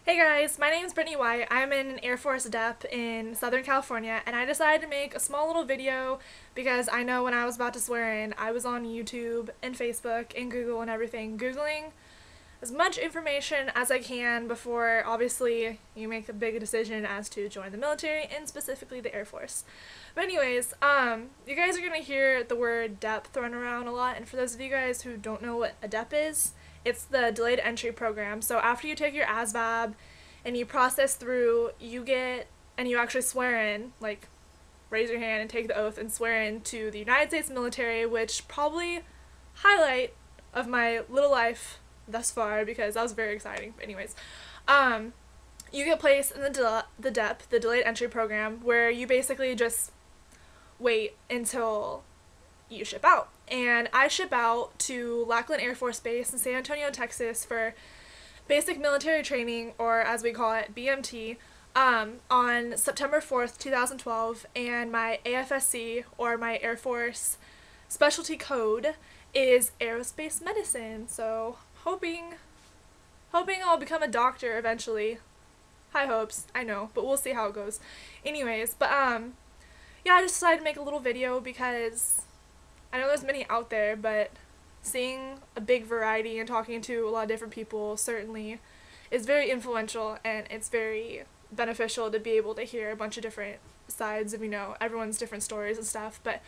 Hey guys, my name is Brittany White. I'm in an Air Force Dep in Southern California, and I decided to make a small little video because I know when I was about to swear in, I was on YouTube and Facebook and Google and everything, Googling as much information as I can before, obviously, you make a big decision as to join the military and specifically the Air Force. But anyways, you guys are going to hear the word DEP thrown around a lot, and for those of you guys who don't know what a DEP is, it's the delayed entry program. So after you take your ASVAB and you process through, and you actually swear in, like raise your hand and take the oath and swear in to the United States military, which probably highlight of my little life thus far because that was very exciting. But anyways, you get placed in the DEP, the delayed entry program, where you basically just wait until you ship out. And I ship out to Lackland Air Force Base in San Antonio, Texas for basic military training, or as we call it, BMT, on September 4th, 2012, and my AFSC, or my Air Force specialty code, is aerospace medicine. So hoping I'll become a doctor eventually. High hopes, I know, but we'll see how it goes. Anyways, but yeah, I just decided to make a little video because I know there's many out there, but seeing a big variety and talking to a lot of different people certainly is very influential, and it's very beneficial to be able to hear a bunch of different sides of, everyone's different stories and stuff. But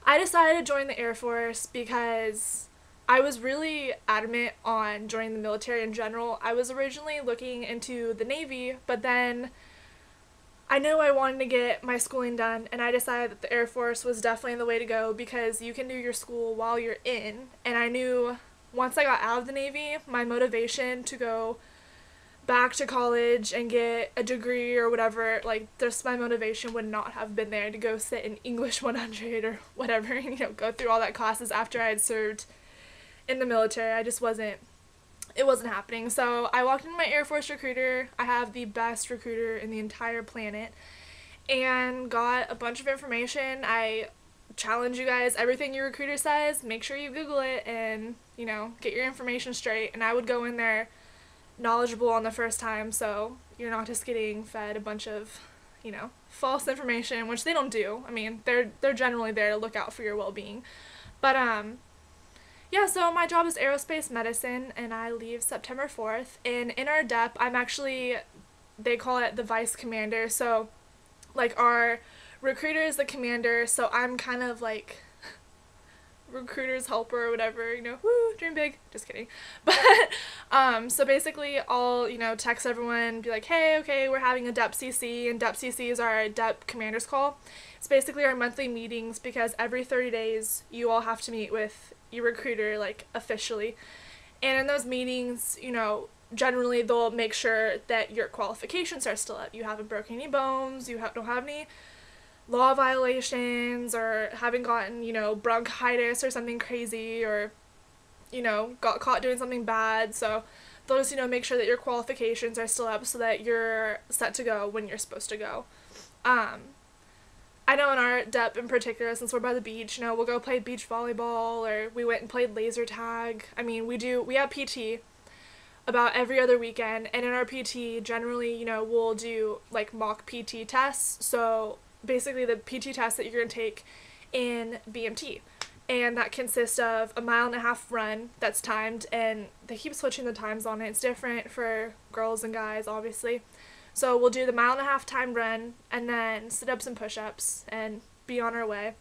I decided to join the Air Force because I was really adamant on joining the military in general. I was originally looking into the Navy, but then I knew I wanted to get my schooling done, and I decided that the Air Force was definitely the way to go because you can do your school while you're in. And I knew once I got out of the Navy, my motivation to go back to college and get a degree or whatever, my motivation would not have been there to go sit in English 100 or whatever, and, go through all that classes after I had served in the military. It wasn't happening. So I walked into my Air Force recruiter. I have the best recruiter in the entire planet, and got a bunch of information. I challenge you guys, everything your recruiter says, make sure you Google it and, get your information straight. And I would go in there knowledgeable on the first time, so you're not just getting fed a bunch of, false information, which they don't do. I mean, they're generally there to look out for your well-being. But yeah, so my job is aerospace medicine, and I leave September 4th, and in our DEP, they call it the vice commander, so, our recruiter is the commander, so I'm kind of, recruiter's helper or whatever, woo, dream big, just kidding. But, so basically, I'll, text everyone, be like, hey, okay, we're having a DEP CC, and DEP CC is our DEP commander's call. It's basically our monthly meetings because every 30 days, you all have to meet with your recruiter, officially. And in those meetings, generally they'll make sure that your qualifications are still up. You haven't broken any bones, don't have any law violations, or haven't gotten, bronchitis or something crazy, or, got caught doing something bad. So they'll just, make sure that your qualifications are still up so that you're set to go when you're supposed to go. I know in our DEP in particular, since we're by the beach, we'll go play beach volleyball, or we went and played laser tag. I mean, we have PT about every other weekend, and in our PT, generally, we'll do, mock PT tests. So basically the PT test that you're going to take in BMT. And that consists of a 1.5 mile run that's timed, and they keep switching the times on it. It's different for girls and guys, obviously. So we'll do the 1.5 mile time run, and then sit-ups and push-ups, and be on our way.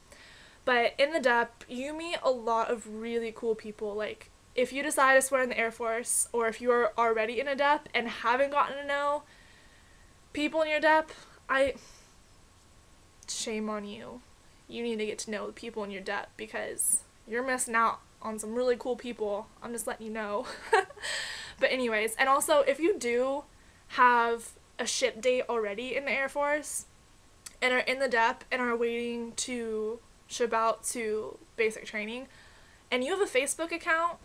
But in the DEP, you meet a lot of really cool people. If you decide to swear in the Air Force, or if you are already in a DEP and haven't gotten to know people in your DEP, shame on you. You need to get to know the people in your DEP because you're missing out on some really cool people. I'm just letting you know. But anyways, and also if you do have a ship date already in the Air Force and are in the DEP and are waiting to ship out to basic training, and you have a Facebook account,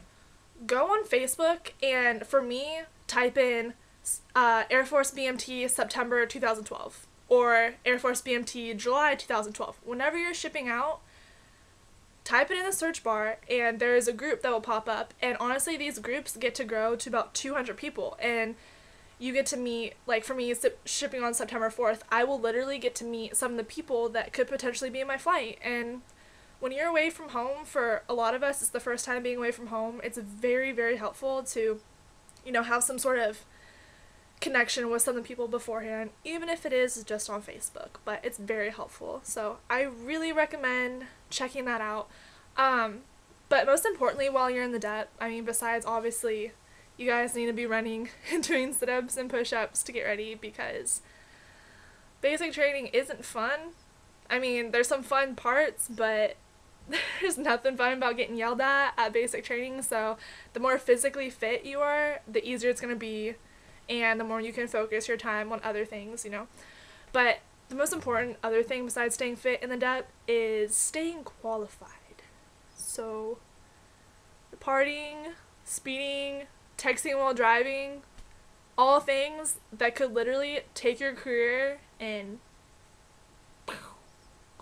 go on Facebook, and for me, type in Air Force BMT September 2012 or Air Force BMT July 2012. Whenever you're shipping out, type it in the search bar, and there's a group that will pop up, and honestly, these groups get to grow to about 200 people, and you get to meet, like for me, shipping on September 4th, I will literally get to meet some of the people that could potentially be in my flight. And when you're away from home, for a lot of us, it's the first time being away from home, it's very, very helpful to, have some sort of connection with some of the people beforehand, even if it is just on Facebook, but it's very helpful. So I really recommend checking that out. But most importantly, while you're in the Dep, besides obviously you guys need to be running and doing sit-ups and push-ups to get ready, because basic training isn't fun. There's some fun parts, but there's nothing fun about getting yelled at basic training. So the more physically fit you are, the easier it's going to be, and the more you can focus your time on other things, But the most important other thing besides staying fit in the Dep is staying qualified. So partying, speeding, texting while driving, all things that could literally take your career and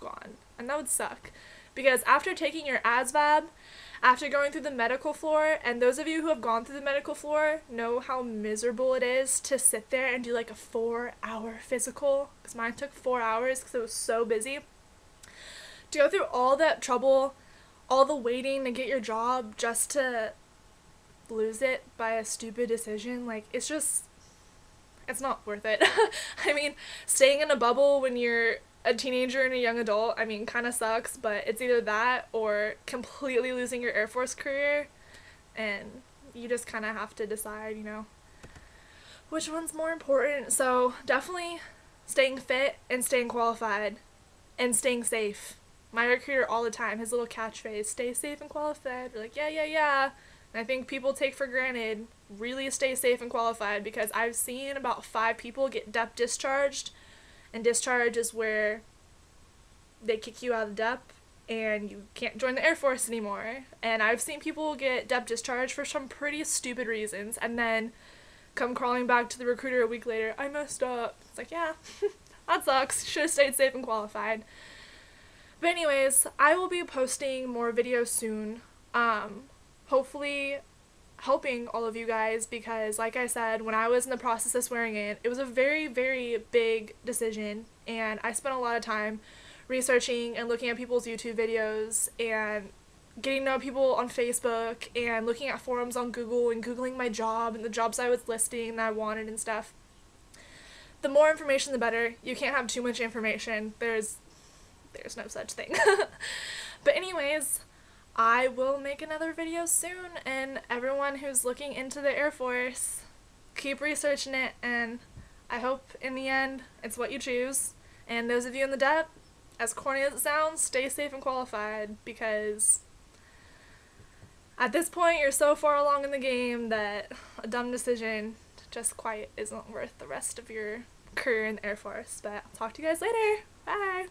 gone. And that would suck. Because after taking your ASVAB, after going through the medical floor, and those of you who have gone through the medical floor know how miserable it is to sit there and do like a 4-hour physical, because mine took 4 hours because it was so busy. To go through all that trouble, all the waiting to get your job just to lose it by a stupid decision, it's not worth it. Staying in a bubble when you're a teenager and a young adult, kind of sucks, but it's either that or completely losing your Air Force career, and you just kind of have to decide, which one's more important. So definitely staying fit and staying qualified and staying safe. My recruiter all the time, his little catchphrase, stay safe and qualified. We're like, yeah. And I think people take for granted, really stay safe and qualified, because I've seen about 5 people get Dep discharged. And discharge is where they kick you out of Dep and you can't join the Air Force anymore. And I've seen people get Dep discharged for some pretty stupid reasons and then come crawling back to the recruiter a week later, I messed up. It's like, yeah, that sucks. Should have stayed safe and qualified. But anyways, I will be posting more videos soon. Hopefully helping all of you guys, because like I said, when I was in the process of swearing in, it was a very, very big decision, and I spent a lot of time researching and looking at people's YouTube videos and getting to know people on Facebook and looking at forums on Google and Googling my job and the jobs I was listing that I wanted and stuff. The more information, the better. You can't have too much information. There's no such thing. But anyways, I will make another video soon, and everyone who's looking into the Air Force, keep researching it, and I hope in the end it's what you choose. And those of you in the Dep, as corny as it sounds, stay safe and qualified, because at this point you're so far along in the game that a dumb decision to just quiet isn't worth the rest of your career in the Air Force. But I'll talk to you guys later. Bye!